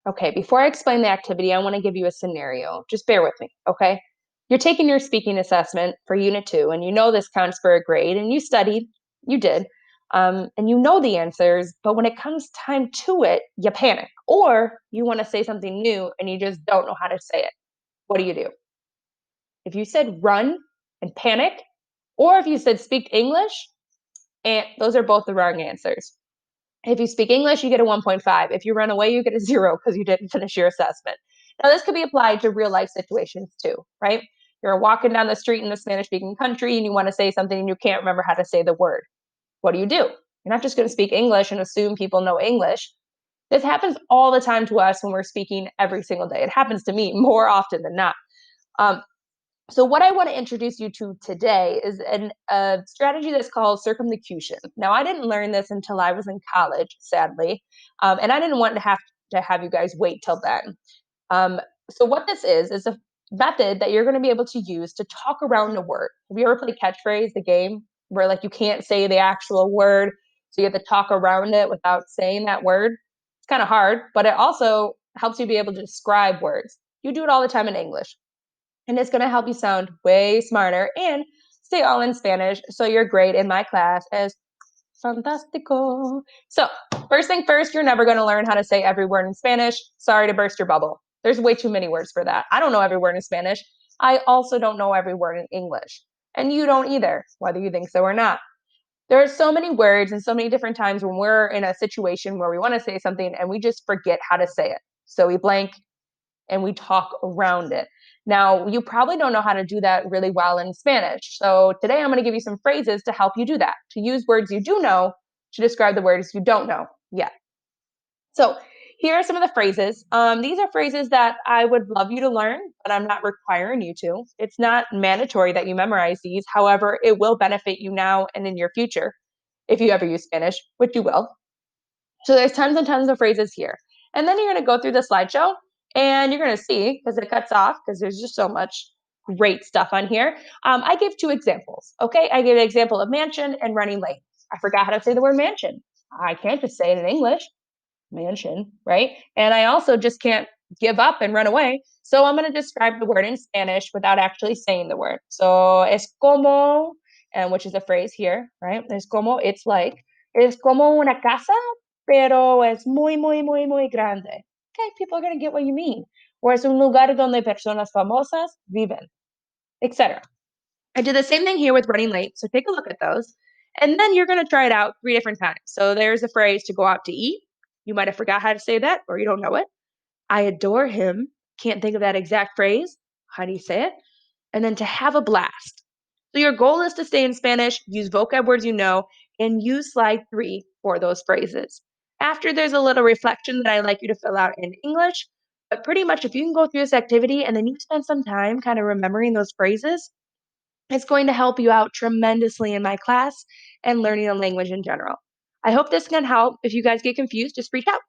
Okay, before I explain the activity, I want to give you a scenario. Just bear with me, okay? You're taking your speaking assessment for Unit 2, and you know this counts for a grade, and you studied, you did, and you know the answers, but when it comes time to it, you panic, or you want to say something new and you just don't know how to say it. What do you do? If you said run and panic, or if you said speak English, and those are both the wrong answers. If you speak English, you get a 1.5. If you run away, you get a 0 because you didn't finish your assessment. Now, this could be applied to real life situations too, right? You're walking down the street in a Spanish speaking country and you want to say something and you can't remember how to say the word. What do? You're not just going to speak English and assume people know English. This happens all the time to us when we're speaking every single day. It happens to me more often than not. Um, so what I want to introduce you to today is a strategy that's called circumlocution. Now, I didn't learn this until I was in college, sadly, and I didn't want to have you guys wait till then. Um, so what this is a method that you're going to be able to use to talk around a word. Have you ever played catchphrase, the game, where like you can't say the actual word, so you have to talk around it without saying that word? It's kind of hard, but it also helps you be able to describe words. You do it all the time in English and it's going to help you sound way smarter and stay all in Spanish. So you're great in my class as fantastico. So first thing first, you're never going to learn how to say every word in Spanish. Sorry to burst your bubble. There's way too many words for that. I don't know every word in Spanish. I also don't know every word in English. And you don't either, whether you think so or not. There are so many words and so many different times when we're in a situation where we want to say something and we just forget how to say it. So we blank and we talk around it. Now, you probably don't know how to do that really well in Spanish. So today I'm going to give you some phrases to help you do that, to use words you do know to describe the words you don't know yet. So here are some of the phrases. These are phrases that I would love you to learn, but I'm not requiring you to. It's not mandatory that you memorize these. However, it will benefit you now and in your future if you ever use Spanish, which you will. So there's tons and tons of phrases here. And then you're going to go through the slideshow and you're going to see, because it cuts off, because there's just so much great stuff on here. I give two examples. Okay. I give an example of mansion and running late. I forgot how to say the word mansion. I can't just say it in English, mansion, right? And I also just can't give up and run away. So I'm going to describe the word in Spanish without actually saying the word. So es como, and which is a phrase here, right? Es como, it's like, es como una casa, pero es muy grande. Okay, people are going to get what you mean. Or es un lugar donde personas famosas viven, etc. I did the same thing here with running late. So take a look at those. And then you're going to try it out 3 different times. So there's a phrase to go out to eat. You might have forgot how to say that or you don't know it. I adore him. Can't think of that exact phrase. How do you say it? And then to have a blast. So your goal is to stay in Spanish, use vocab words you know, and use slide 3 for those phrases. After there's a little reflection that I'd like you to fill out in English. But pretty much if you can go through this activity and then you spend some time kind of remembering those phrases, it's going to help you out tremendously in my class and learning a language in general. I hope this can help. If you guys get confused, just reach out.